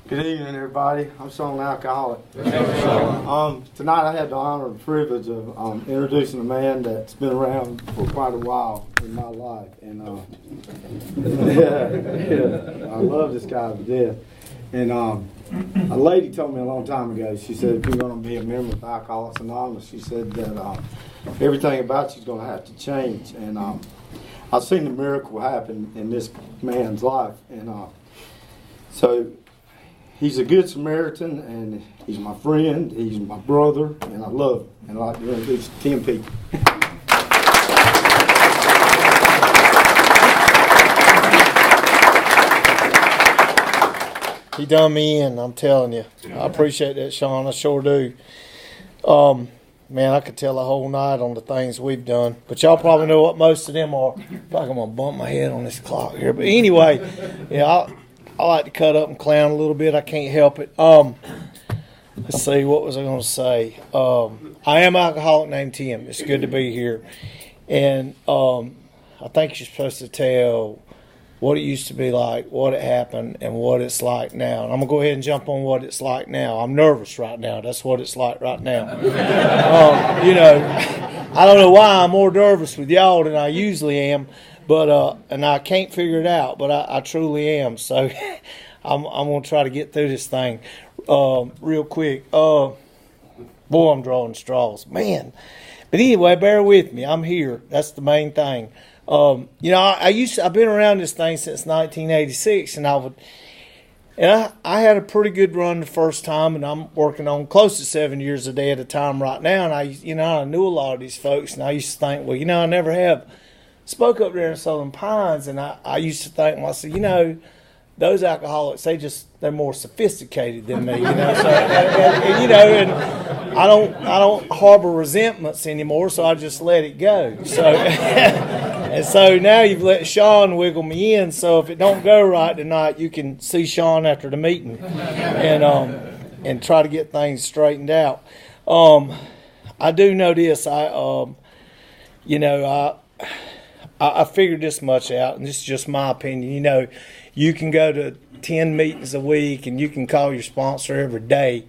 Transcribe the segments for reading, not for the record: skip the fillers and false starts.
Good evening, everybody. I'm Sean, alcoholic. Tonight I had the honor and privilege of introducing a man that's been around for quite a while in my life, and I love this guy to death. And a lady told me a long time ago. She said, if you're going to be a member of Alcoholics Anonymous, she said that everything about you is going to have to change. And I've seen the miracle happen in this man's life, and so. He's a good Samaritan, and he's my friend, he's my brother, and I love him. And I'd like to introduce 10 people. He done me in, I'm telling you. I appreciate that, Sean. I sure do. Man, I could tell a whole night on the things we've done. But y'all probably know what most of them are. I feel like I'm going to bump my head on this clock here. But anyway, yeah, I like to cut up and clown a little bit. I can't help it. Let's see, what was I going to say? I am alcoholic named Tim. It's good to be here. And I think you're supposed to tell what it used to be like, what it happened, and what it's like now. And I'm going to go ahead and jump on what it's like now. I'm nervous right now. That's what it's like right now. I don't know why I'm more nervous with y'all than I usually am. But and I can't figure it out, but I truly am. So I'm gonna try to get through this thing real quick. Boy, I'm drawing straws, man. But anyway, bear with me. I'm here. That's the main thing. I've been around this thing since 1986, and I had a pretty good run the first time, and I'm working on close to 7 years a day at a time right now. And I knew a lot of these folks, and I used to think, well, I never have spoke up there in Southern Pines, and I used to think, well, I said, those alcoholics, they're more sophisticated than me, So, and I don't harbor resentments anymore, so I just let it go. So, and so now you've let Sean wiggle me in, so if it don't go right tonight, you can see Sean after the meeting, and try to get things straightened out. I do know this, I figured this much out, and this is just my opinion. You can go to 10 meetings a week, and you can call your sponsor every day,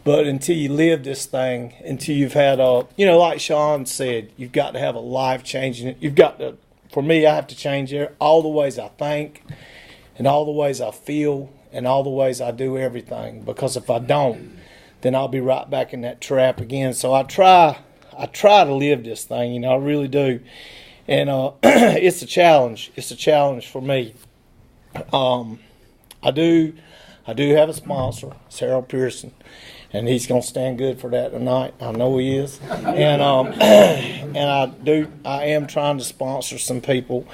but until you live this thing, until you've had like Sean said, you've got to have a life-changing. For me, I have to change all the ways I think, and all the ways I feel, and all the ways I do everything, because if I don't, then I'll be right back in that trap again. So I try to live this thing, I really do. And it's a challenge. It's a challenge for me. I do have a sponsor, it's Harold Pearson, and he's going to stand good for that tonight. I know he is. And I am trying to sponsor some people,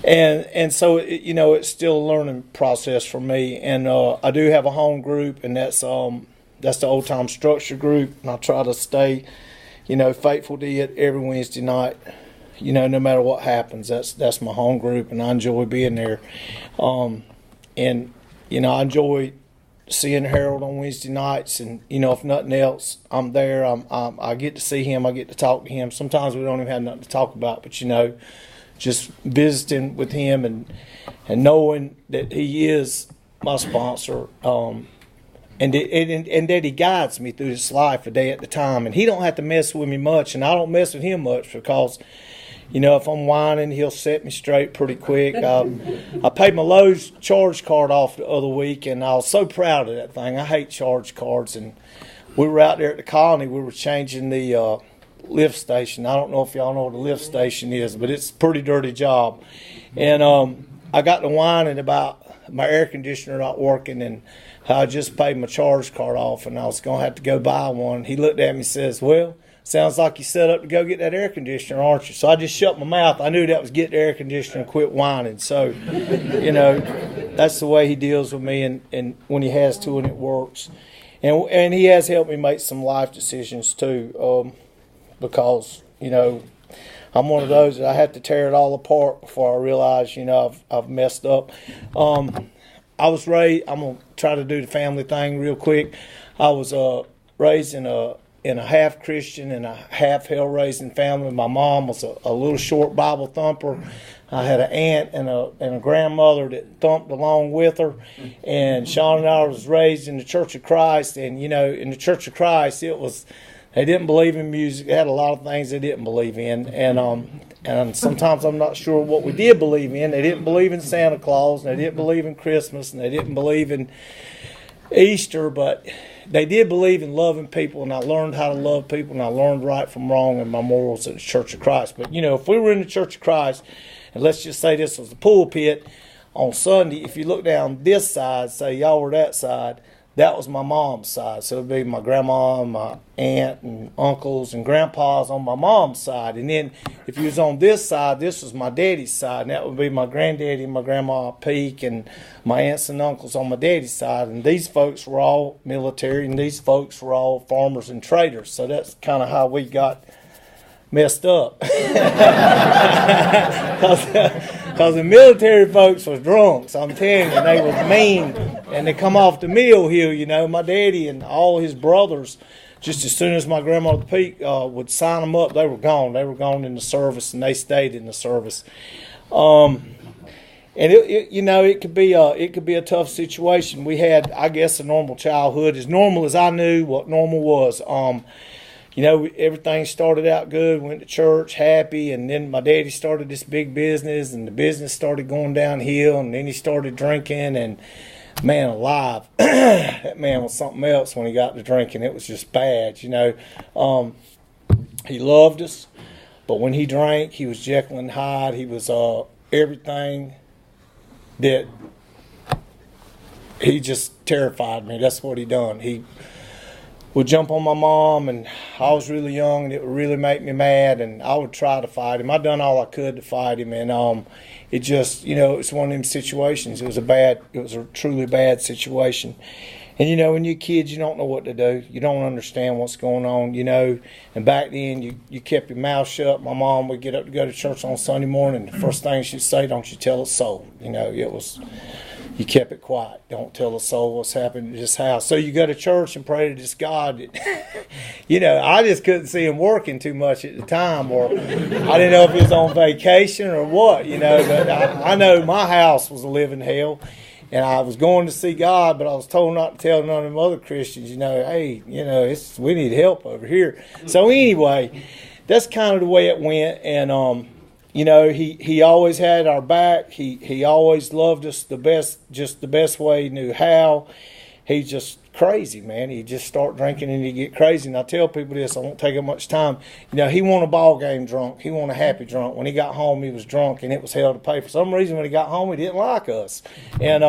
and so it's still a learning process for me. And I do have a home group, and that's the Old Time Structure group, and I try to stay faithful to it every Wednesday night. No matter what happens, that's my home group, and I enjoy being there. And I enjoy seeing Harold on Wednesday nights, and if nothing else, I'm there. I get to see him. I get to talk to him. Sometimes we don't even have nothing to talk about, but just visiting with him and knowing that he is my sponsor, and that he guides me through this life a day at a time, and he don't have to mess with me much, and I don't mess with him much because. If I'm whining, he'll set me straight pretty quick. I paid my Lowe's charge card off the other week, and I was so proud of that thing. I hate charge cards, and we were out there at the colony. We were changing the lift station. I don't know if y'all know what a lift station is, but it's a pretty dirty job. And I got to whining about my air conditioner not working, and how I just paid my charge card off, and I was going to have to go buy one. He looked at me and says, well, sounds like you set up to go get that air conditioner, aren't you? So I just shut my mouth. I knew that was get the air conditioner and quit whining. So, that's the way he deals with me, and when he has to, and it works. And he has helped me make some life decisions too, because, I'm one of those that I have to tear it all apart before I realize, I've messed up. I was raised, I'm going to try to do the family thing real quick. I was raised in in a half Christian and a half hell raising family. My mom was a little short Bible thumper. I had an aunt and a grandmother that thumped along with her. And Sean and I was raised in the Church of Christ. And, you know, in the Church of Christ, they didn't believe in music. They had a lot of things they didn't believe in. And sometimes I'm not sure what we did believe in. They didn't believe in Santa Claus, and they didn't believe in Christmas, and they didn't believe in Easter, but they did believe in loving people, and I learned how to love people, and I learned right from wrong in my morals at the Church of Christ. But, you know, if we were in the Church of Christ, and let's just say this was the pulpit, on Sunday, if you look down this side, say y'all were that side, that was my mom's side. So it would be my grandma, my aunt, and uncles, and grandpas on my mom's side. And then if you was on this side, this was my daddy's side. And that would be my granddaddy, my grandma, Peak, and my aunts and uncles on my daddy's side. And these folks were all military, and these folks were all farmers and traders. So that's kind of how we got messed up. Because the military folks was drunks, I'm telling you, they was mean, and they come off the mill hill, you know. My daddy and all his brothers, just as soon as my grandmother Pete would sign them up, they were gone. They were gone in the service, and they stayed in the service. And it could be a tough situation. We had, I guess, a normal childhood, as normal as I knew what normal was. You know, everything started out good, went to church, happy, and then my daddy started this big business, and the business started going downhill, and then he started drinking, and man alive, that man was something else when he got to drinking. It was just bad, you know. He loved us, but when he drank, he was Jekyll and Hyde. He was everything that he just terrified me. That's what he done. He would jump on my mom, and I was really young, and it would really make me mad, and I would try to fight him. I done all I could to fight him, and it just, you know, it's one of them situations. It was a truly bad situation. And, you know, when you're kids, you don't know what to do. You don't understand what's going on, you know. And back then, you kept your mouth shut. My mom would get up to go to church on Sunday morning. The first thing she'd say, don't you tell a soul. You know, you kept it quiet. Don't tell a soul what's happened in this house. So you go to church and pray to this God that, you know, I just couldn't see him working too much at the time, or I didn't know if he was on vacation or what, you know. But I know my house was a living hell, and I was going to see God, but I was told not to tell none of them other Christians, you know, hey, you know, we need help over here. So anyway, that's kind of the way it went, and you know, he always had our back. He always loved us the best way he knew how. He's just crazy, man. He just start drinking and he get crazy. And I tell people this, I won't take up much time. You know, he won a ball game drunk. He won a happy drunk. When he got home, he was drunk, and it was hell to pay. For some reason, when he got home, he didn't like us. And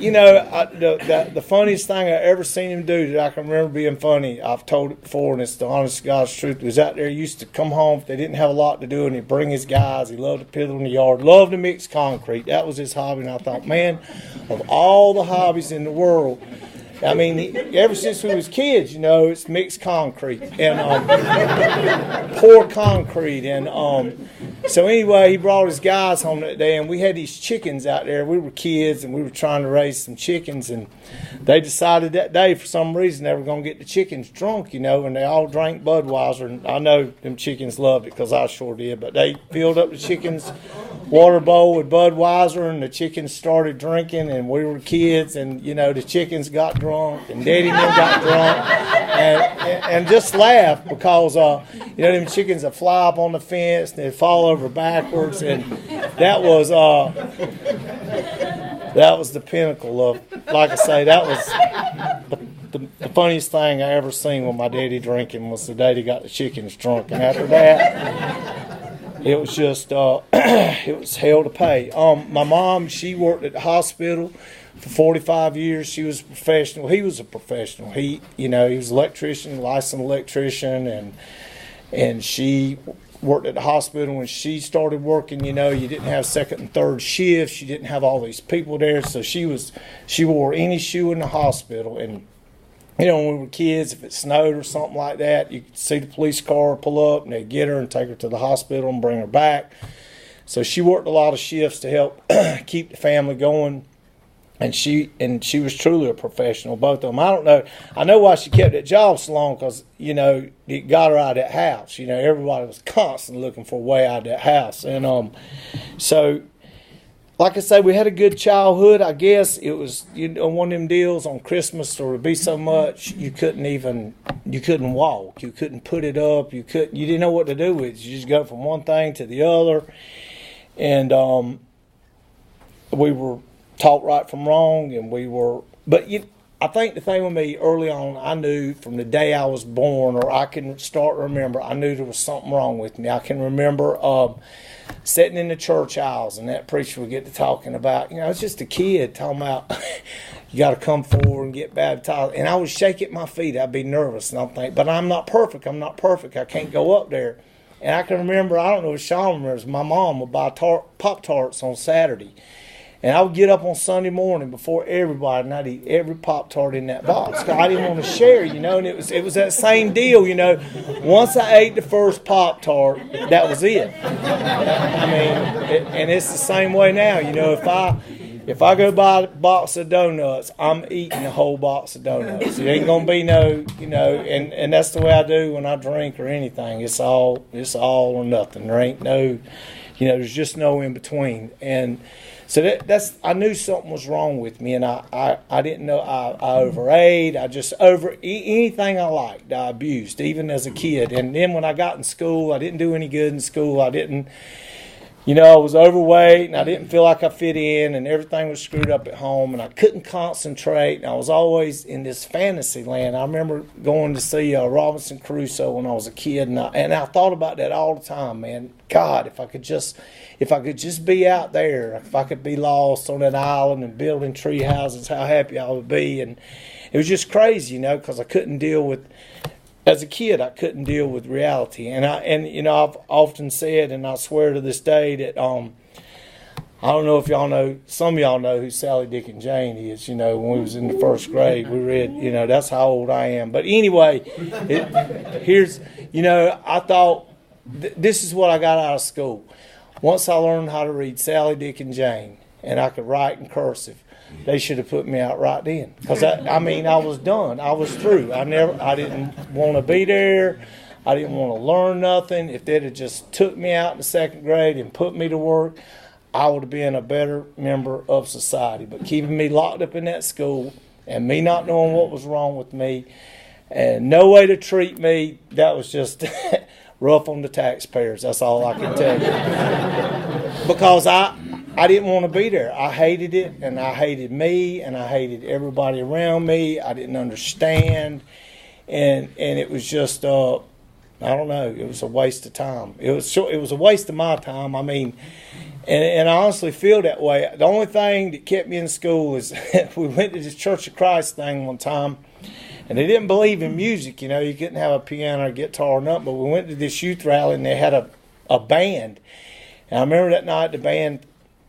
you know, the funniest thing I ever seen him do that I can remember being funny, I've told it before, and it's the honest to God's truth. He was out there, he used to come home, if they didn't have a lot to do, and he'd bring his guys. He loved to piddle in the yard, loved to mix concrete. That was his hobby. And I thought, man, of all the hobbies in the world, I mean, ever since we was kids, you know, it's mixed concrete and pour concrete. And so anyway, he brought his guys home that day, and we had these chickens out there. We were kids, and we were trying to raise some chickens, and they decided that day, for some reason, they were going to get the chickens drunk, you know, and they all drank Budweiser. And I know them chickens loved it, because I sure did. But they filled up the chickens' water bowl with Budweiser, and the chickens started drinking, and we were kids, and, you know, the chickens got drunk, and Daddy and them got drunk, and just laughed, because, you know, them chickens would fly up on the fence, and they'd fall over backwards, and that was the pinnacle of, like I say, that was the funniest thing I ever seen with my daddy drinking, was the day he got the chickens drunk. And after that, it was just, it was hell to pay. My mom, she worked at the hospital for 45 years. She was a professional. He was a professional. He was an electrician, licensed electrician, and she worked at the hospital. When she started working, you know, you didn't have second and third shifts. You didn't have all these people there. So she wore any shoe in the hospital. And, you know, when we were kids, if it snowed or something like that, you could see the police car pull up, and they'd get her and take her to the hospital and bring her back. So she worked a lot of shifts to help keep the family going. And she was truly a professional, both of them. I don't know. I know why she kept that job so long, because, you know, it got her out of that house. You know, everybody was constantly looking for a way out of that house. And so, like I say, we had a good childhood. I guess it was, you know, one of them deals on Christmas, there would be so much you couldn't walk. You couldn't put it up. You didn't know what to do with it. You just go from one thing to the other. And we were taught right from wrong, and I think the thing with me early on, I knew from the day I was born, or I can start to remember, I knew there was something wrong with me. I can remember sitting in the church aisles, and that preacher would get to talking about, you know, it's just a kid talking about you got to come forward and get baptized, and I would shake at my feet. I'd be nervous, and I'm thinking, but I'm not perfect. I can't go up there. And I can remember, I don't know if Sean remembers, my mom would buy Pop-Tarts on Saturday. And I would get up on Sunday morning before everybody, and I'd eat every Pop-Tart in that box. Cause I didn't want to share, you know, and it was that same deal, you know. Once I ate the first Pop-Tart, that was it. I mean, and it's the same way now, you know. If I go buy a box of donuts, I'm eating the whole box of donuts. It ain't gonna be no, you know, and that's the way I do when I drink or anything. It's all or nothing. There ain't no, you know, there's just no in between. And so that's I knew something was wrong with me, and I didn't know I overate. I just anything I liked, I abused, even as a kid. And then when I got in school, I didn't do any good in school. I didn't, you know, I was overweight, and I didn't feel like I fit in, and everything was screwed up at home, and I couldn't concentrate, and I was always in this fantasy land. I remember going to see Robinson Crusoe when I was a kid, and I thought about that all the time, man. God, if I could just be out there, if I could be lost on that island and building tree houses, how happy I would be. And it was just crazy, you know, because I couldn't deal with, as a kid, I couldn't deal with reality. And you know, I've often said, and I swear to this day, that I don't know if y'all know, some of y'all know who Sally, Dick, and Jane is. You know, when we was in the first grade, we read, you know, that's how old I am. But anyway, here's, you know, I thought, this is what I got out of school. Once I learned how to read Sally, Dick, and Jane, and I could write in cursive, they should have put me out right then. Because I was done. I was through. I didn't want to be there. I didn't want to learn nothing. If they'd have just took me out in the second grade and put me to work, I would have been a better member of society. But keeping me locked up in that school and me not knowing what was wrong with me and no way to treat me, that was just rough on the taxpayers. That's all I can tell you. Because I didn't want to be there. I hated it, and I hated me, and I hated everybody around me. I didn't understand, and it was just I don't know. It was a waste of time. It was a waste of my time. I mean, and I honestly feel that way. The only thing that kept me in school is we went to this Church of Christ thing one time. And they didn't believe in music, you know. You couldn't have a piano or guitar or nothing. But we went to this youth rally, and they had a band. And I remember that night the band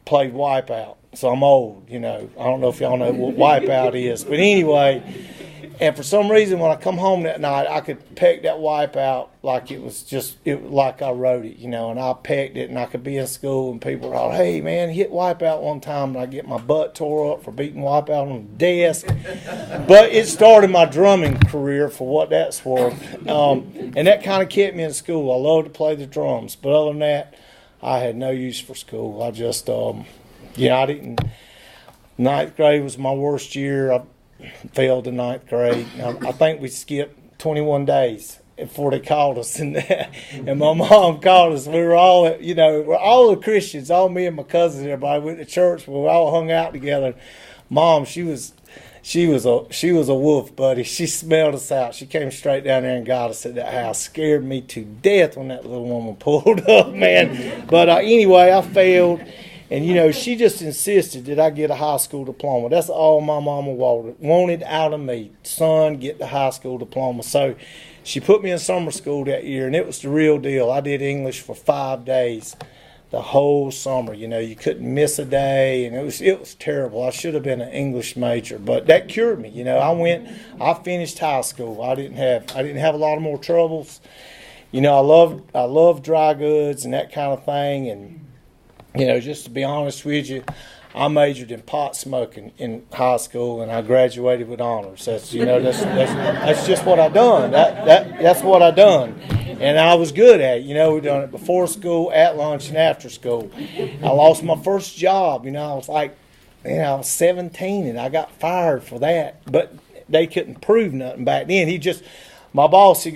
played Wipeout. So I'm old, you know. I don't know if y'all know what Wipeout is. But anyway, and for some reason when I come home that night, I could peck that Wipeout like it was like I wrote it, you know. And I pecked it, and I could be in school, and people were all, hey, man, hit Wipeout one time. And I get my butt tore up for beating Wipeout on the desk. But it started my drumming career, for what that's worth. And that kind of kept me in school. I loved to play the drums. But other than that, I had no use for school. I just, I didn't. Ninth grade was my worst year. I failed the ninth grade. I think we skipped 21 days before they called us. And my mom called us. We were all, you know, we're all the Christians, all me and my cousins, everybody went to church. We all hung out together. Mom, she was a wolf, buddy. She smelled us out. She came straight down there and got us at that house. Scared me to death when that little woman pulled up, man. But anyway, I failed. And, you know, she just insisted that I get a high school diploma. That's all my mama wanted out of me. Son, get the high school diploma. So she put me in summer school that year, and it was the real deal. I did English for 5 days the whole summer. You know, you couldn't miss a day, and it was terrible. I should have been an English major, but that cured me. You know, I finished high school. I didn't have a lot of more troubles. You know, I love dry goods and that kind of thing, and you know, just to be honest with you, I majored in pot smoking in high school, and I graduated with honors. That's that's just what I done. That's what I done, and I was good at it. We done it before school, at lunch, and after school. I lost my first job. I was like, I was 17, and I got fired for that. But they couldn't prove nothing back then. My boss, he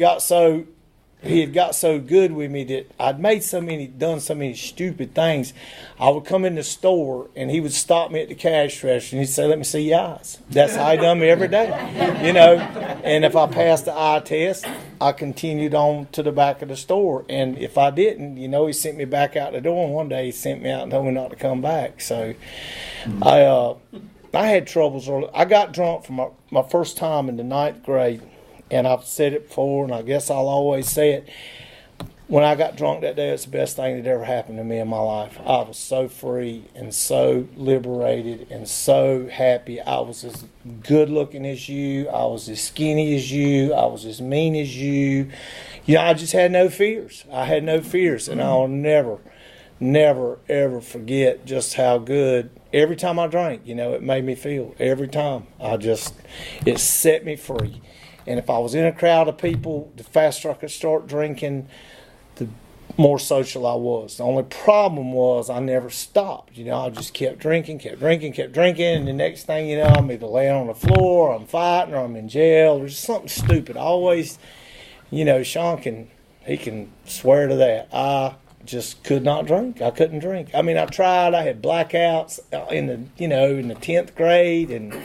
had got so good with me that I'd done so many stupid things. I would come in the store and he would stop me at the cash register and he'd say, "Let me see your eyes." That's how he done me every day, And if I passed the eye test, I continued on to the back of the store. And if I didn't, he sent me back out the door. And one day he sent me out and told me not to come back. So I had troubles early. I got drunk for my first time in the 9th grade. And I've said it before, and I guess I'll always say it. When I got drunk that day, it's the best thing that ever happened to me in my life. I was so free and so liberated and so happy. I was as good looking as you. I was as skinny as you. I was as mean as you. I just had no fears. I had no fears, and I'll never, ever forget just how good every time I drank, it made me feel. Every time. It set me free. And if I was in a crowd of people, the faster I could start drinking, the more social I was. The only problem was I never stopped. I just kept drinking. And the next thing I'm either laying on the floor, or I'm fighting, or I'm in jail, or just something stupid. I always, Sean can swear to that. I just could not drink. I couldn't drink. I mean, I tried. I had blackouts in the 10th grade, and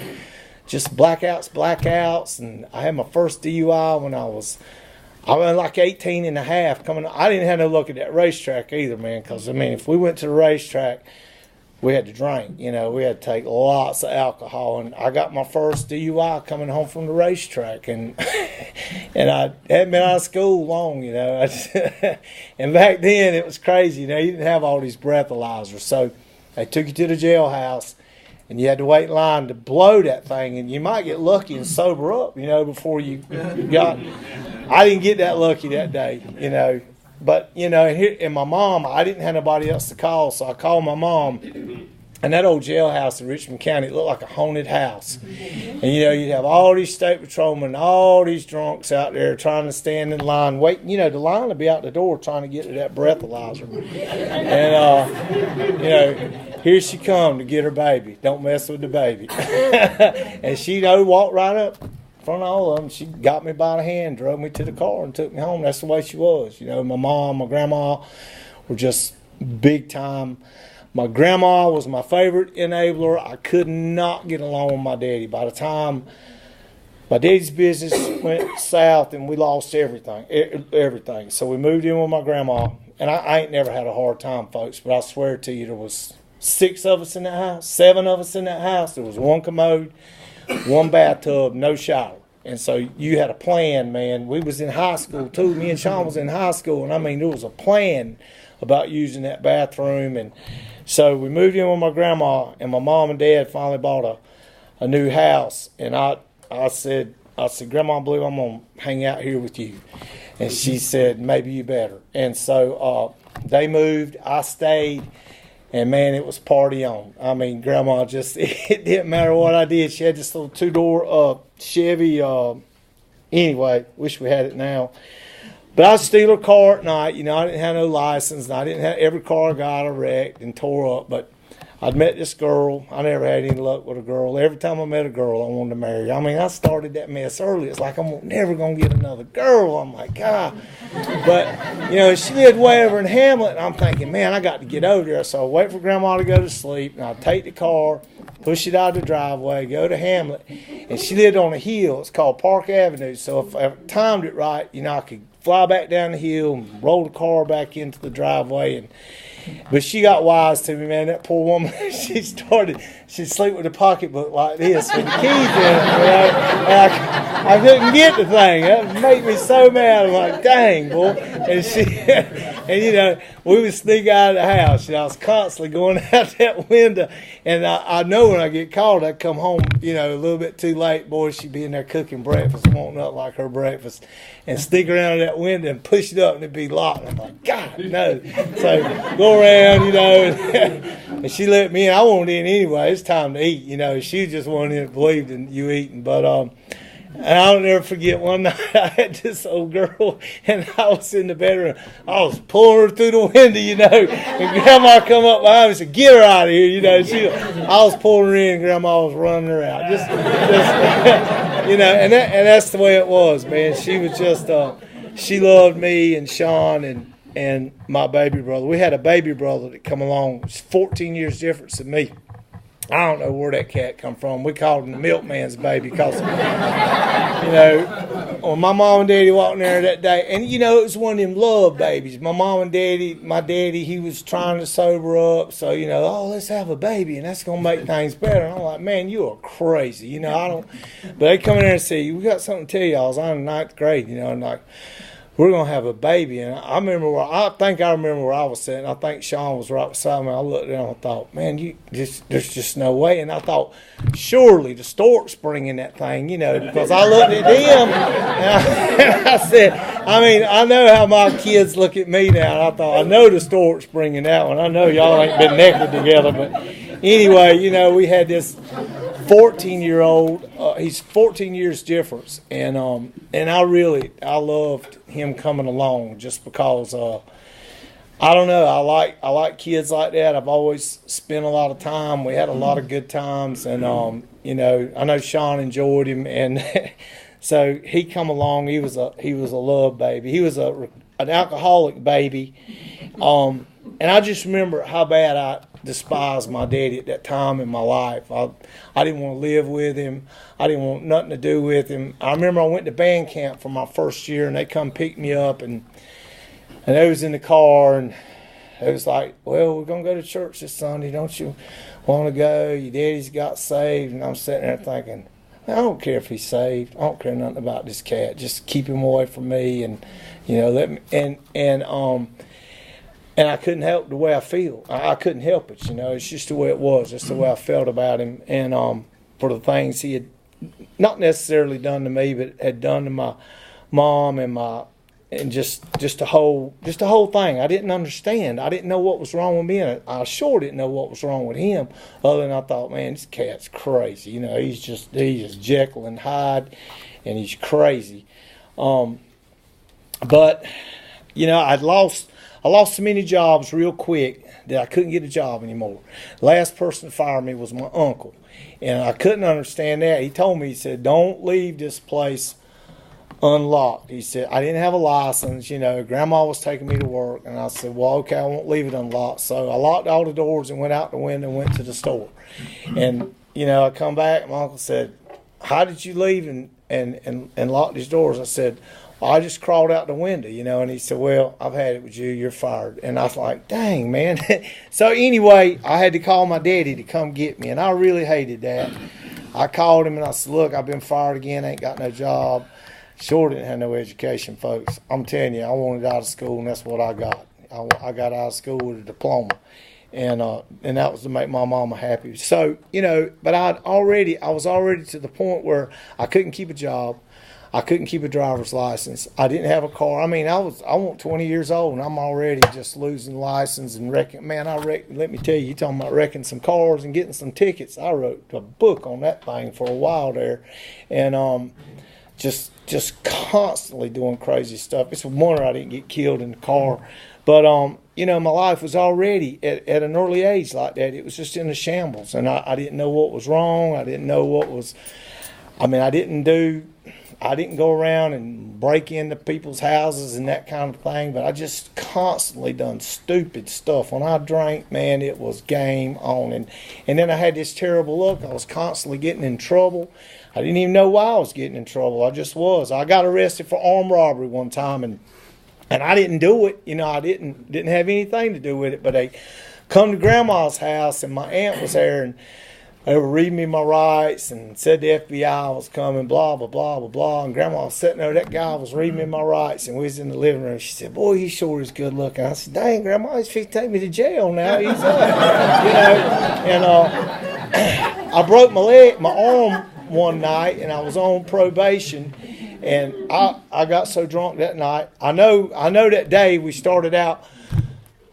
just blackouts, and I had my first DUI when I was like 18 and a half coming. I didn't have no luck at that racetrack either, man, because, if we went to the racetrack, we had to drink. We had to take lots of alcohol, and I got my first DUI coming home from the racetrack, and and I hadn't been out of school long, and back then it was crazy. You didn't have all these breathalyzers, so they took you to the jailhouse, and you had to wait in line to blow that thing, and you might get lucky and sober up, before you got. I didn't get that lucky that day, But, and my mom, I didn't have nobody else to call, so I called my mom. And that old jailhouse in Richmond County, it looked like a haunted house. And, you'd have all these state patrolmen, all these drunks out there trying to stand in line, waiting. The line would be out the door trying to get to that breathalyzer. And, here she come to get her baby. Don't mess with the baby. And she walked right up in front of all of them. She got me by the hand, drove me to the car, and took me home. That's the way she was. My mom, my grandma were just big time. My grandma was my favorite enabler. I could not get along with my daddy. By the time my daddy's business went south and we lost everything. So we moved in with my grandma. And I ain't never had a hard time, folks, but I swear to you, there was 6 of us in that house, 7 of us in that house. There was 1 commode, 1 bathtub, no shower. And so you had a plan, man. We was in high school, too. Me and Sean was in high school, and there was a plan about using that bathroom. And so we moved in with my grandma, and my mom and dad finally bought a new house. And I said, Grandma, I believe I'm going to hang out here with you. And she said, maybe you better. And so they moved. I stayed. And, man, it was party on. Grandma just, it didn't matter what I did. She had this little 2-door Chevy. Anyway, wish we had it now. But I'd steal her car at night. I didn't have no license. And I didn't have every car I got I wrecked and tore up. But I'd met this girl. I never had any luck with a girl. Every time I met a girl, I wanted to marry her. I started that mess early. It's like I'm never going to get another girl. I'm like, God. But, she lived way over in Hamlet, and I'm thinking, man, I got to get over there. So I wait for Grandma to go to sleep, and I'd take the car, push it out of the driveway, go to Hamlet. And she lived on a hill. It's called Park Avenue. So if I timed it right, I could fly back down the hill and roll the car back into the driveway. But she got wise to me, man. That poor woman, she'd sleep with a pocketbook like this with the keys in it. And I couldn't get the thing. That made me so mad. I'm like, dang, boy. And we would sneak out of the house. I was constantly going out that window. And I know when I get called, I'd come home, a little bit too late. Boy, she'd be in there cooking breakfast, wanting up like her breakfast, and sneak around that window and push it up, and it'd be locked. I'm like, God, no. So go go around, you know, and she let me in. I wanted in anyway. It's time to eat, you know. She just wanted to believe in you eating. But and I'll never forget one night I had this old girl, and I was in the bedroom. I was pulling her through the window, you know, and Grandma come up behind me and said, "Get her out of here," you know. I was pulling her in, and Grandma was running her out. Just you know, and that's the way it was, man. She was just, she loved me and Sean and my baby brother. We had a baby brother that come along. It's 14 years difference than me. I don't know where that cat come from. We called him the milkman's baby because, you know, when my mom and daddy walked in there that day, and, you know, it was one of them love babies. My mom and daddy, my daddy, he was trying to sober up. So, you know, oh, let's have a baby, and that's going to make things better. And I'm like, man, you are crazy. You know, I don't. But they come in there and say, we got something to tell y'all. I was on the ninth grade, you know, and like, we're going to have a baby. And I remember I remember where I was sitting. I think Sean was right beside me. I looked down and I thought, man, there's just no way. And I thought, surely the stork's bringing that thing, you know, because I looked at them and I said, I mean, I know how my kids look at me now. And I thought, I know the stork's bringing that one. I know y'all ain't been naked together. But anyway, you know, we had this 14-year-old. He's 14 years difference, and I loved him coming along just because I don't know, I like kids like that. I've always spent a lot of time. We had a lot of good times, and you know, I know Sean enjoyed him, and so he come along. He was a love baby. He was an alcoholic baby, and I just remember how bad I despised my daddy at that time in my life. I didn't want to live with him. I didn't want nothing to do with him. I remember I went to band camp for my first year, and they come pick me up, and they was in the car, and it was like, well, we're going to go to church this Sunday. Don't you want to go? Your daddy's got saved. And I'm sitting there thinking, I don't care if he's saved. I don't care nothing about this cat. Just keep him away from me, and, you know, let me, and I couldn't help the way I feel. I couldn't help it, you know. It's just the way it was. It's the way I felt about him. And for the things he had not necessarily done to me, but had done to my mom and just the whole thing. I didn't understand. I didn't know what was wrong with me, and I sure didn't know what was wrong with him. Other than I thought, man, this cat's crazy. You know, he's just Jekyll and Hyde, and he's crazy. But you know, I lost so many jobs real quick that I couldn't get a job anymore. The last person to fire me was my uncle, and I couldn't understand that. He told me, he said, don't leave this place unlocked. He said, I didn't have a license, you know, Grandma was taking me to work, and I said, well, okay, I won't leave it unlocked. So I locked all the doors and went out the window and went to the store. And, you know, I come back, and my uncle said, how did you leave and lock these doors? I said, I just crawled out the window, you know, and he said, well, I've had it with you, you're fired. And I was like, dang, man. So anyway, I had to call my daddy to come get me, and I really hated that. I called him, and I said, look, I've been fired again, ain't got no job. Sure didn't have no education, folks. I'm telling you, I wanted out of school, and that's what I got. I got out of school with a diploma, and that was to make my mama happy. So, you know, but I was already to the point where I couldn't keep a job. I couldn't keep a driver's license. I didn't have a car. I mean, I was 20 years old, and I'm already just losing license and wrecking. Man, let me tell you, talking about wrecking some cars and getting some tickets. I wrote a book on that thing for a while there, and just constantly doing crazy stuff. It's a wonder I didn't get killed in the car. But, you know, my life was already at an early age like that. It was just in a shambles, and I didn't know what was wrong. I didn't know what was, I mean, I didn't go around and break into people's houses and that kind of thing, but I just constantly done stupid stuff. When I drank, man, it was game on. And then I had this terrible look. I was constantly getting in trouble. I didn't even know why I was getting in trouble. I just was. I got arrested for armed robbery one time, and I didn't do it. You know, I didn't have anything to do with it, but they come to Grandma's house, and my aunt was there, and they were reading me my rights and said the FBI was coming, blah, blah, blah, blah, blah. And Grandma was sitting there. That guy was reading me my rights, and we was in the living room. She said, boy, he sure is good looking. I said, dang, Grandma, he's fixing to take me to jail now. He's up. You know. And I broke my arm one night, and I was on probation. And I got so drunk that night. I know that day we started out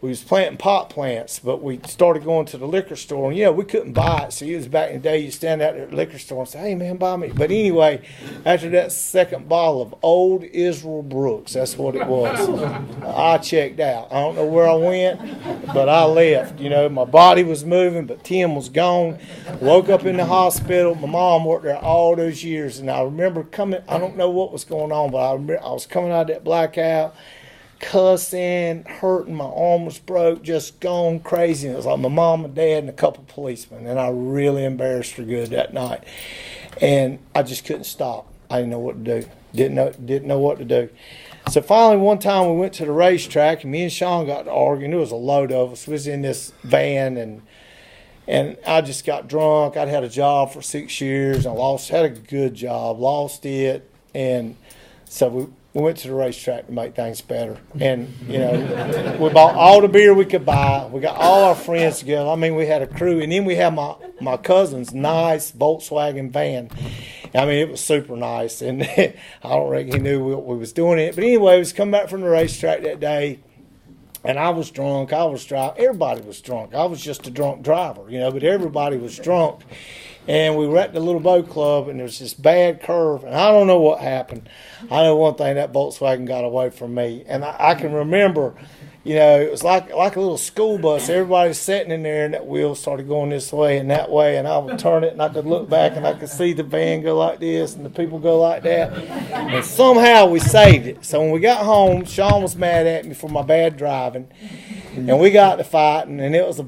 we was planting pot plants, but we started going to the liquor store, and we couldn't buy it. So it was back in the day, you stand out there at the liquor store and say, "Hey man, buy me." But anyway, after that second bottle of Old Israel Brooks, that's what it was, I checked out. I don't know where I went, but I left. My body was moving, but Tim was gone. Woke up in the hospital. My mom worked there all those years, and I remember coming. I don't know what was going on, but I remember I was coming out of that blackout, cussing, hurting, my arm was broke, just gone crazy. And it was like my mom and dad and a couple of policemen, and I really embarrassed her good that night. And I just couldn't stop. I didn't know what to do. Didn't know what to do. So finally one time we went to the racetrack, and me and Sean got to arguing. There was a load of us. We was in this van, and I just got drunk. I'd had a job for 6 years. I had a good job, lost it, and so we went to the racetrack to make things better. And, we bought all the beer we could buy. We got all our friends together. I mean, we had a crew. And then we had my cousin's nice Volkswagen van. I mean, it was super nice. And I don't reckon he knew what we was doing it. But anyway, we was coming back from the racetrack that day. And I was drunk. I was driving. Everybody was drunk. I was just a drunk driver, but everybody was drunk. And we were at the little boat club, and there's this bad curve, and I don't know what happened. I know one thing, that Volkswagen got away from me. And I can remember, it was like a little school bus. Everybody was sitting in there, and that wheel started going this way and that way, and I would turn it, and I could look back, and I could see the van go like this and the people go like that. And somehow we saved it. So when we got home, Sean was mad at me for my bad driving, and we got to fighting, and it was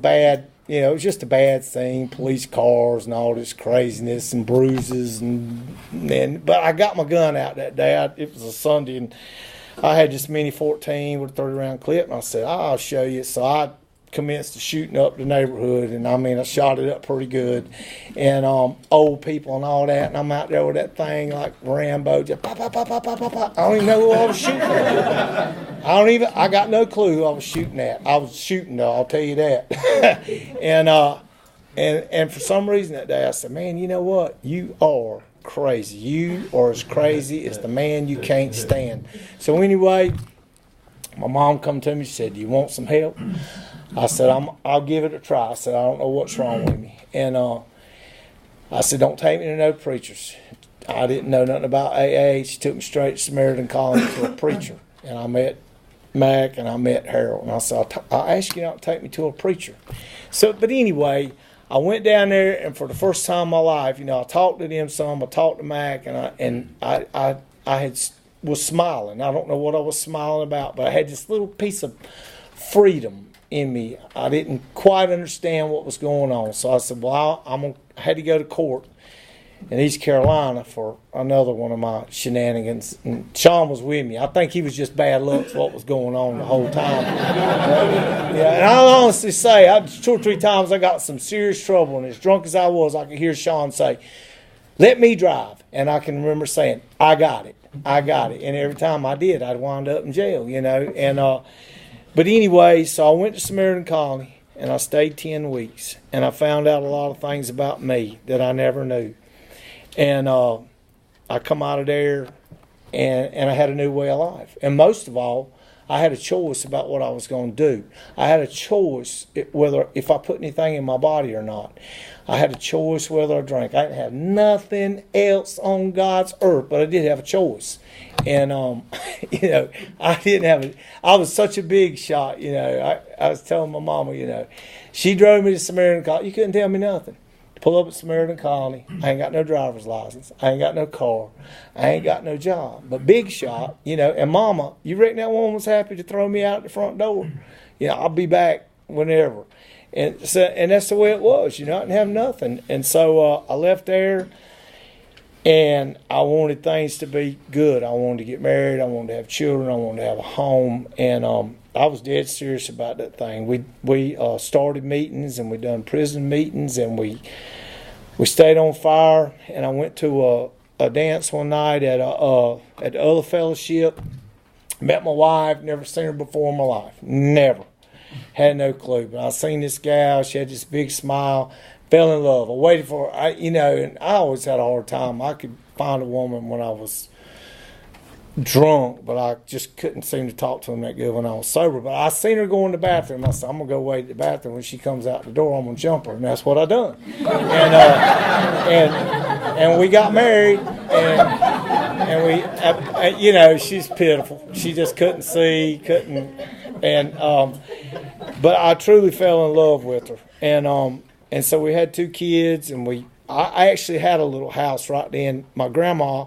it was just a bad scene, police cars and all this craziness and bruises. But I got my gun out that day. It was a Sunday, and I had this Mini 14 with a 30-round clip, and I said, "I'll show you." So I commenced to shooting up the neighborhood, and I shot it up pretty good. And old people and all that, and I'm out there with that thing like Rambo, just pop, pop, pop, pop, pop, pop, pop. I don't even know who I was shooting at. I got no clue who I was shooting at. I was shooting though, I'll tell you that. and for some reason that day I said, "Man, you know what? You are crazy. You are as crazy as the man you can't stand." So anyway, my mom come to me, she said, "Do you want some help?" I said, I'll give it a try. I said, "I don't know what's wrong with me." And I said, "Don't take me to no preachers." I didn't know nothing about AA. She took me straight to Samaritan Colony to a preacher. And I met Mac and I met Harold. And I said, "I'll ask you not to take me to a preacher." But anyway, I went down there, and for the first time in my life, I talked to them some. I talked to Mac, and I was smiling. I don't know what I was smiling about, but I had this little piece of freedom in me. I didn't quite understand what was going on. So I said, "Well, I had to go to court in East Carolina for another one of my shenanigans." And Sean was with me. I think he was just bad luck for what was going on the whole time. And I'll honestly say, 2 or 3 times I got some serious trouble, and as drunk as I was, I could hear Sean say, "Let me drive." And I can remember saying, I got it. And every time I did, I'd wind up in jail, And but anyway, so I went to Samaritan Colony, and I stayed 10 weeks, and I found out a lot of things about me that I never knew. And I come out of there, and I had a new way of life. And most of all, I had a choice about what I was going to do. I had a choice whether if I put anything in my body or not. I had a choice whether I drank. I didn't have nothing else on God's earth, but I did have a choice. And I didn't have I was such a big shot. I was telling my mama, she drove me to Samaritan Colony. You couldn't tell me nothing. Pull up at Samaritan Colony. I ain't got no driver's license. I ain't got no car. I ain't got no job. But big shot, and Mama, you reckon that woman was happy to throw me out the front door? I'll be back whenever. And that's the way it was. I didn't have nothing. And so I left there, and I wanted things to be good. I wanted to get married. I wanted to have children. I wanted to have a home. And I was dead serious about that thing. We started meetings, and we done prison meetings, and we stayed on fire. And I went to a dance one night at the other fellowship. Met my wife. Never seen her before in my life. Never. Had no clue. But I seen this gal. She had this big smile. Fell in love. I waited for her. And I always had a hard time. I could find a woman when I was drunk, but I just couldn't seem to talk to him that good when I was sober. But I seen her go in the bathroom. I said, I'm going to go wait at the bathroom. When she comes out the door, I'm going to jump her. And that's what I done. And we got married, and we, she's pitiful. She just couldn't see, but I truly fell in love with her. And so we had 2 kids, and I actually had a little house right then. My grandma,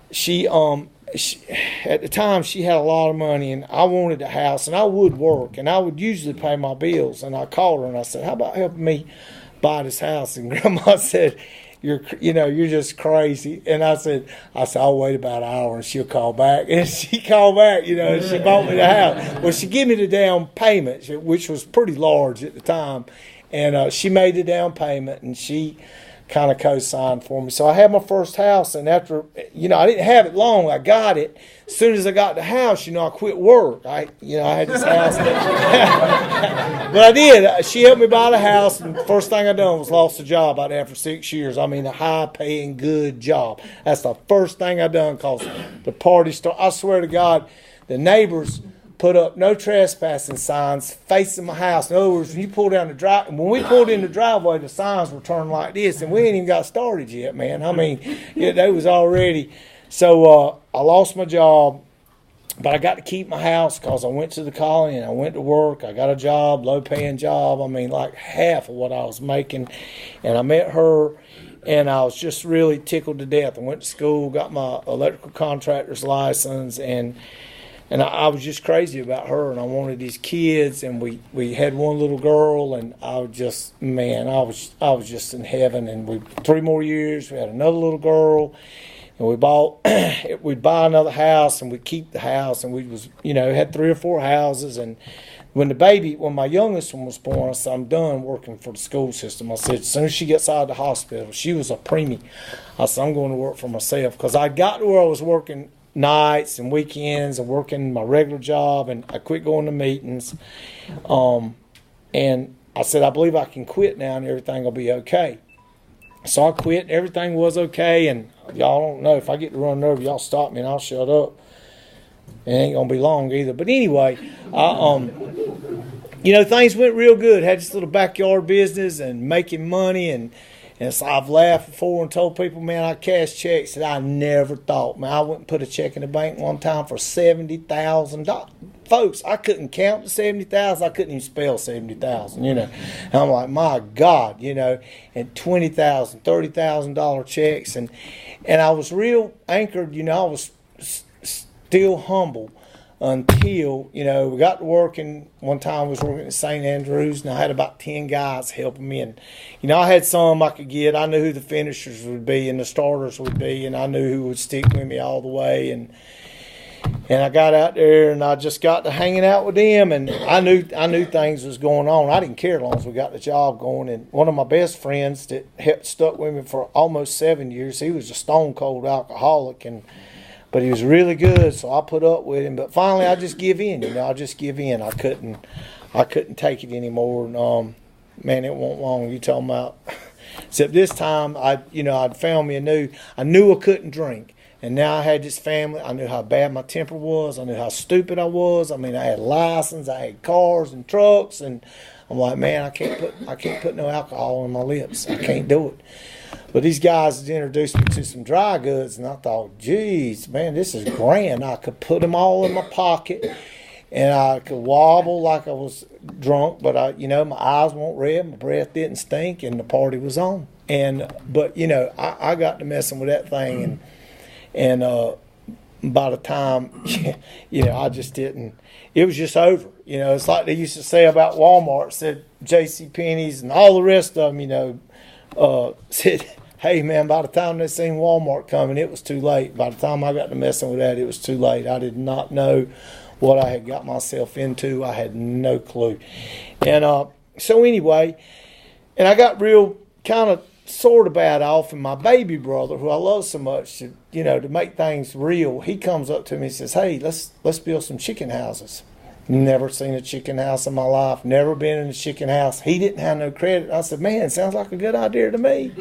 she at the time she had a lot of money, and I wanted a house, and I would work, and I would usually pay my bills. And I called her and I said, how about helping me buy this house? And Grandma said, you're just crazy. And I said I'll wait about an hour and she'll call back. And she called back, and she bought me the house. Well, she gave me the down payment, which was pretty large at the time, and she made the down payment, and she kind of co-signed for me. So I had my first house, and after, I didn't have it long. I got it. As soon as I got the house, I quit work. I had this house. But I did. She helped me buy the house, and the first thing I done was lost a job I'd had for 6 years. I mean, a high-paying, good job. That's the first thing I done, because the party started. I swear to God, the neighbors put up no trespassing signs facing my house. In other words, when we pulled in the driveway, the signs were turned like this, and we ain't even got started yet, man. I mean, they was already. So I lost my job, but I got to keep my house because I went to the colony and I went to work. I got a job, low-paying job. I mean, like half of what I was making, and I met her. And I was just really tickled to death. I went to school, got my electrical contractor's license, and I was just crazy about her, and I wanted these kids, and we had one little girl, and I was just just in heaven. And 3 more years, we had another little girl, and we'd buy another house, and we'd keep the house, and we had 3 or 4 houses. And when my youngest one was born, I said, I'm done working for the school system. I said, as soon as she gets out of the hospital, she was a preemie. I said, I'm going to work for myself, because I got to where I was working nights and weekends and working my regular job, and I quit going to meetings. And I said, I believe I can quit now and everything will be okay. So I quit, and everything was okay. And y'all don't know, if I get to run over, y'all stop me and I'll shut up. It ain't gonna be long either. But anyway, things went real good. Had this little backyard business and making money, and so I've laughed before and told people, man, I cashed checks that I never thought. Man, I went and put a check in the bank one time for $70,000. Folks, I couldn't count to 70,000. I couldn't even spell 70,000, And I'm like, my God, and $20,000, $30,000 checks. And I was real anchored, I was still humble until, we got to work. And one time I was working at St. Andrews, and I had about 10 guys helping me. And, I had some I could get. I knew who the finishers would be and the starters would be, and I knew who would stick with me all the way. And I got out there, and I just got to hanging out with them, and I knew things was going on. I didn't care as long as we got the job going. And one of my best friends that stuck with me for almost 7 years, he was a stone cold alcoholic, but he was really good, so I put up with him. But finally, I just give in. I just give in. I couldn't take it anymore. And man, it wasn't long. You talking about? Except this time, I'd found me I knew I couldn't drink, and now I had this family. I knew how bad my temper was. I knew how stupid I was. I mean, I had a license. I had cars and trucks, and I'm like, man, I can't put no alcohol on my lips. I can't do it. But these guys had introduced me to some dry goods, and I thought, geez, man, this is grand. I could put them all in my pocket, and I could wobble like I was drunk, but my eyes weren't red, my breath didn't stink, and the party was on. But I got to messing with that thing, and by the time, I just didn't. It was just over. It's like they used to say about Walmart, said J.C. Penney's and all the rest of them, said, hey, man, by the time they seen Walmart coming, it was too late. By the time I got to messing with that, it was too late. I did not know what I had got myself into. I had no clue. And so anyway, and I got real kind of sort of bad off, and my baby brother, who I love so much, to make things real, he comes up to me and says, hey, let's build some chicken houses. Never seen a chicken house in my life. Never been in a chicken house. He didn't have no credit. I said, man, it sounds like a good idea to me.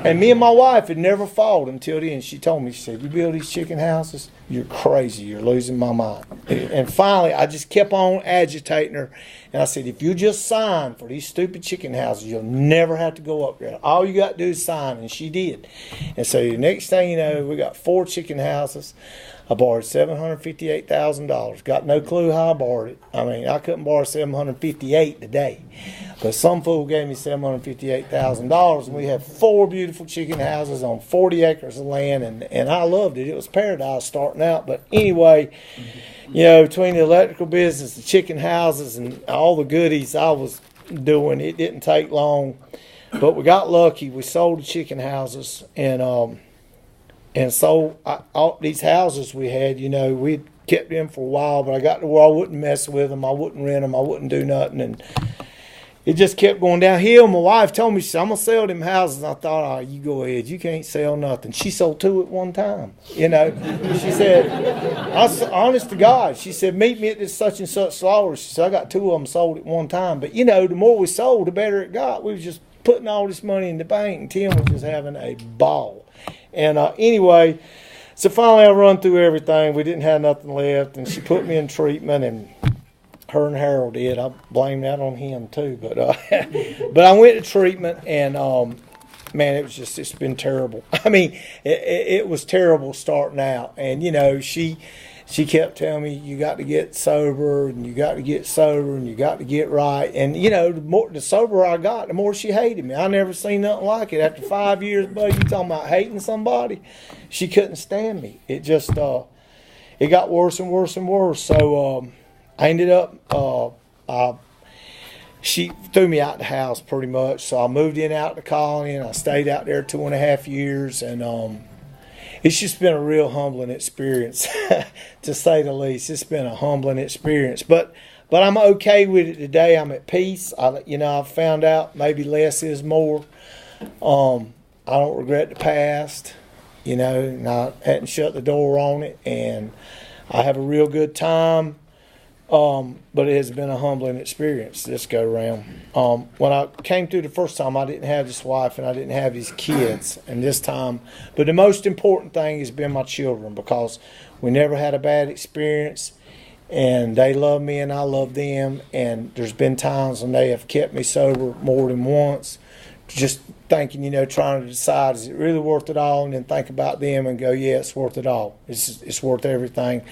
And me and my wife had never fought until then. She told me, she said, "You build these chicken houses? You're crazy. You're losing my mind." And finally, I just kept on agitating her. And I said, "If you just sign for these stupid chicken houses, you'll never have to go up there. All you got to do is sign." And she did. And so the next thing you know, we got 4 chicken houses. I borrowed $758,000. Got no clue how I borrowed it. I mean, I couldn't borrow $758 today. But some fool gave me $758,000, and we had 4 beautiful chicken houses on 40 acres of land, and I loved it. It was paradise starting out. But anyway, between the electrical business, the chicken houses, and all the goodies I was doing, it didn't take long. But we got lucky. We sold the chicken houses, and so all these houses we had, we'd kept them for a while, but I got to where I wouldn't mess with them. I wouldn't rent them. I wouldn't do nothing. And it just kept going downhill. My wife told me, she said, "I'm going to sell them houses." And I thought, "Oh, you go ahead. You can't sell nothing." She sold 2 at one time. She said, honest to God, she said, "Meet me at this such and such slaughter." She said, "I got 2 of them sold at one time." But, the more we sold, the better it got. We was just putting all this money in the bank, and Tim was just having a ball. And anyway, so finally I run through everything. We didn't have nothing left, and she put me in treatment, and her and Harold did. I blame that on him too. But but I went to treatment, and man, it's been terrible. I mean, it was terrible starting out. And she kept telling me, "You got to get sober, and you got to get sober, and you got to get right." And the soberer I got, the more she hated me. I never seen nothing like it. After 5 years, buddy, you talking about hating somebody? She couldn't stand me. It just it got worse and worse and worse. So I ended up she threw me out the house pretty much. So I moved out to the colony, and I stayed out there 2.5 years, and it's just been a real humbling experience, to say the least. It's been a humbling experience, but I'm okay with it today. I'm at peace. I've found out maybe less is more. I don't regret the past, and I hadn't shut the door on it, and I have a real good time. But it has been a humbling experience this go round. When I came through the first time, I didn't have this wife and I didn't have these kids. And this time, but the most important thing has been my children, because we never had a bad experience, and they love me and I love them. And there's been times when they have kept me sober more than once, just thinking, trying to decide, is it really worth it all? And then think about them and go, yeah, it's worth it all. It's worth everything.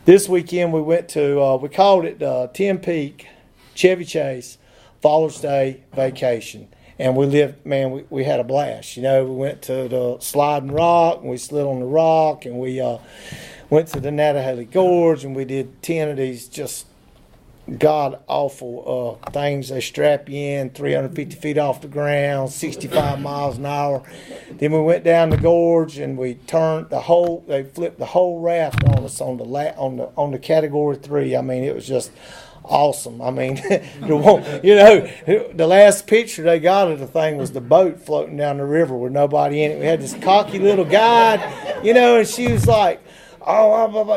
This weekend we went to, we called it Ten Peak Chevy Chase Father's Day Vacation. And we lived, man, we had a blast. We went to the Sliding Rock, and we slid on the rock, and we went to the Natahallie Gorge, and we did 10 of these just god-awful things. They strap you in 350 feet off the ground, 65 miles an hour. Then we went down the gorge, and we turned they flipped the whole raft on us on the category 3. I mean, it was just awesome. I mean, the last picture they got of the thing was the boat floating down the river with nobody in it. We had this cocky little guide, and she was like,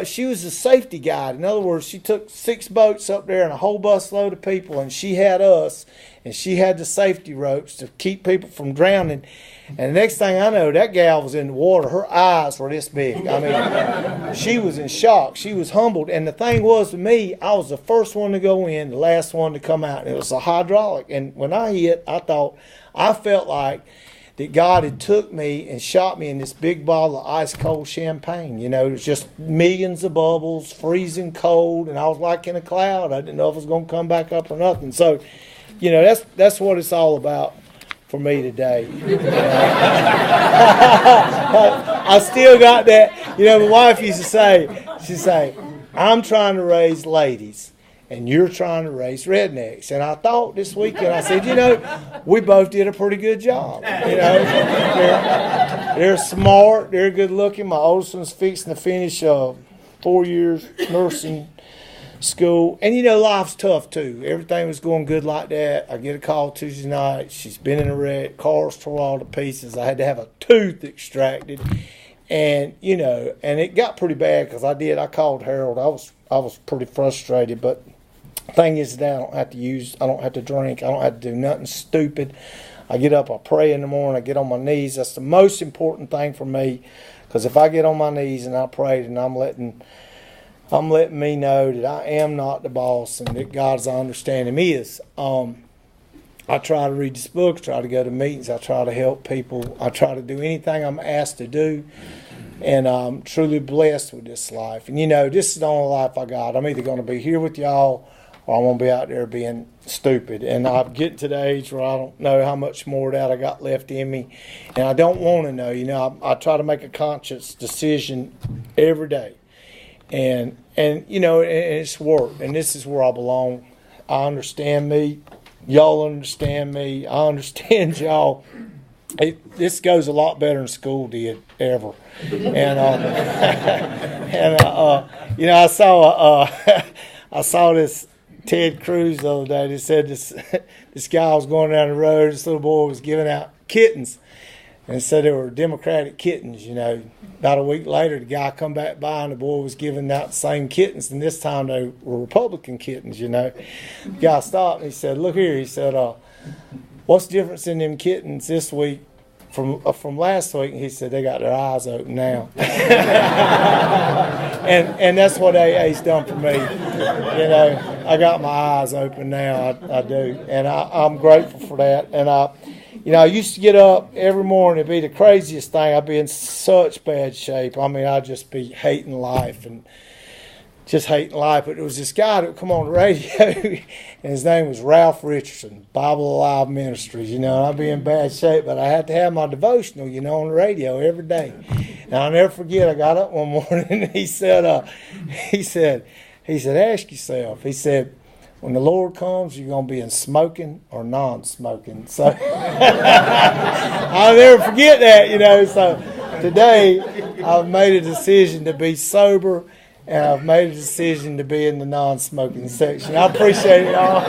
she was a safety guide. In other words, she took 6 boats up there and a whole bus load of people, and she had us, and she had the safety ropes to keep people from drowning. And the next thing I know, that gal was in the water. Her eyes were this big. I mean, she was in shock. She was humbled. And the thing was, to me, I was the first one to go in, the last one to come out. And it was a hydraulic. And when I hit, I felt like that God had took me and shot me in this big bottle of ice cold champagne. It was just millions of bubbles, freezing cold, and I was like in a cloud. I didn't know if it was going to come back up or nothing. So, that's what it's all about for me today. I still got that. My wife used to say, she'd say, "I'm trying to raise ladies, and you're trying to raise rednecks." And I thought this weekend, I said, we both did a pretty good job. They're smart, they're good looking. My oldest one's fixing to finish 4 years nursing school. And life's tough too. Everything was going good like that. I get a call Tuesday night. She's been in a wreck. Car's tore all to pieces. I had to have a tooth extracted. And, and it got pretty bad because I called Harold. I was pretty frustrated, but the thing is that I don't have to drink. I don't have to do nothing stupid. I get up, I pray in the morning, I get on my knees. That's the most important thing for me, because if I get on my knees and I pray, then I'm letting me know that I am not the boss and that God's understanding me is. I try to read this book, I try to go to meetings, I try to help people, I try to do anything I'm asked to do, and I'm truly blessed with this life. And this is the only life I got. I'm either going to be here with y'all or I'm going to be out there being stupid. And I'm getting to the age where I don't know how much more of that I got left in me, and I don't want to know. I try to make a conscious decision every day, and it's work, and this is where I belong. I understand me. Y'all understand me. I understand y'all. This goes a lot better than school did ever. And I saw this Ted Cruz the other day. They said this guy was going down the road. This little boy was giving out kittens, and said they were Democratic kittens. About a week later, the guy come back by, and the boy was giving out the same kittens, and this time they were Republican kittens. The guy stopped and he said, "Look here," he said, "what's the difference in them kittens this week from last week?" And he said, "They got their eyes open now." and that's what AA's done for me. I got my eyes open now. I do, and I'm grateful for that. And I used to get up every morning. It'd be the craziest thing. I'd be in such bad shape. I'd just be hating life and just hating life. But there was this guy that would come on the radio, and his name was Ralph Richardson, Bible Alive Ministries. And I'd be in bad shape, but I had to have my devotional, on the radio every day. And I'll never forget, I got up one morning, and he said, ask yourself, he said, when the Lord comes, you're going to be in smoking or non-smoking. So I'll never forget that, So today I've made a decision to be sober, and I've made a decision to be in the non-smoking section. I appreciate it all.